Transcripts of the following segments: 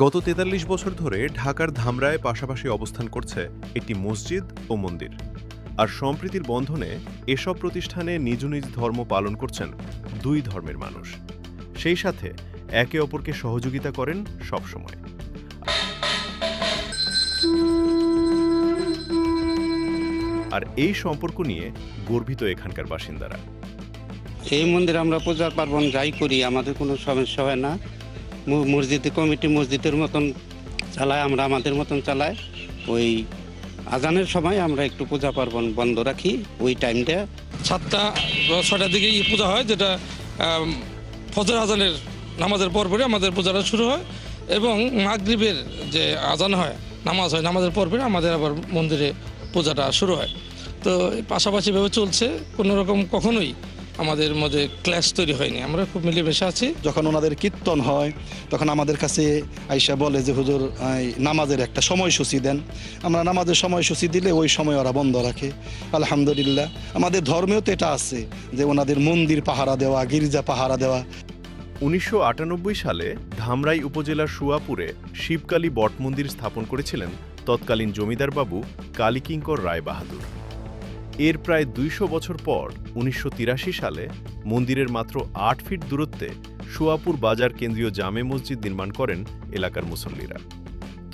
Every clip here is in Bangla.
গত ৪৩ বছর ধরে ঢাকার ধামরায় পাশাপাশি অবস্থান করছে একটি মসজিদ ও মন্দির। আর সম্প্রীতির বন্ধনে এসব প্রতিষ্ঠানে নিজ নিজ ধর্ম পালন করছেন দুই ধর্মের মানুষ। সেই সাথে একে অপরকে সহযোগিতা করেন সবসময়। আর এই সম্পর্ক নিয়ে গর্বিত এখানকার বাসিন্দারা। এই মন্দিরে আমরা পূজা পার্বণ যাই করি, আমাদের কোনো সমস্যা হয় না। মসজিদে কমিটি মসজিদের মতন চালায়, আমরা আমাদের মতন চালাই। ওই আজানের সময় আমরা একটু পূজা পার্বণ বন্ধ রাখি, ওই টাইমটা 7টা বা 6টার দিকে পূজা হয়, যেটা ফজর আজানের নামাজের পরপরই আমাদের পূজাটা শুরু হয়, এবং মাগরিবের যে আজান হয়, নামাজ হয়, নামাজের পরপরই আমাদের আবার মন্দিরে পূজাটা শুরু হয়। তো পাশাপাশিভাবে চলছে, কোনো রকম কখনোই আমাদের মধ্যে ক্ল্যাশ তৈরি হয়নি, আমরা খুব মিলেমিশে আছি। যখন ওনাদের কীর্তন হয় তখন আমাদের কাছে আইসা বলে যে হুজুর নামাজের একটা সময়সূচি দেন। আমরা নামাজের সময়সূচি দিলে ওই সময় ওরা বন্ধ রাখে। আলহামদুলিল্লাহ, আমাদের ধর্মেও তো এটা আছে যে ওনাদের মন্দির পাহারা দেওয়া, গির্জা পাহারা দেওয়া। ১৯৯৮ সালে ধামরাই উপজেলার সুয়াপুরে শিবকালী বট মন্দির স্থাপন করেছিলেন তৎকালীন জমিদার বাবু কালীকিঙ্কর রায় বাহাদুর। এর প্রায় ২০০ বছর পর ১৯৮৩ সালে মন্দিরের মাত্র ৮ ফিট দূরত্বে সুয়াপুর বাজার কেন্দ্রীয় জামে মসজিদ নির্মাণ করেন এলাকার মুসল্লিরা।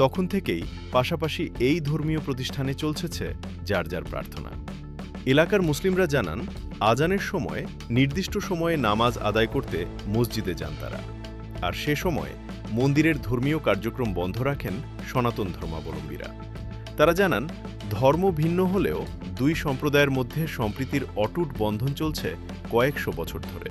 তখন থেকেই পাশাপাশি এই ধর্মীয় প্রতিষ্ঠানে চলছেছে যার যার প্রার্থনা। এলাকার মুসলিমরা জানান, আজানের সময় নির্দিষ্ট সময়ে নামাজ আদায় করতে মসজিদে যান তারা। আর সে সময় মন্দিরের ধর্মীয় কার্যক্রম বন্ধ রাখেন সনাতন ধর্মাবলম্বীরা। তারা জানান, ধর্ম ভিন্ন হলেও দুই সম্প্রদায়ের মধ্যে সম্প্রীতির অটুট বন্ধন চলছে কয়েকশো বছর ধরে।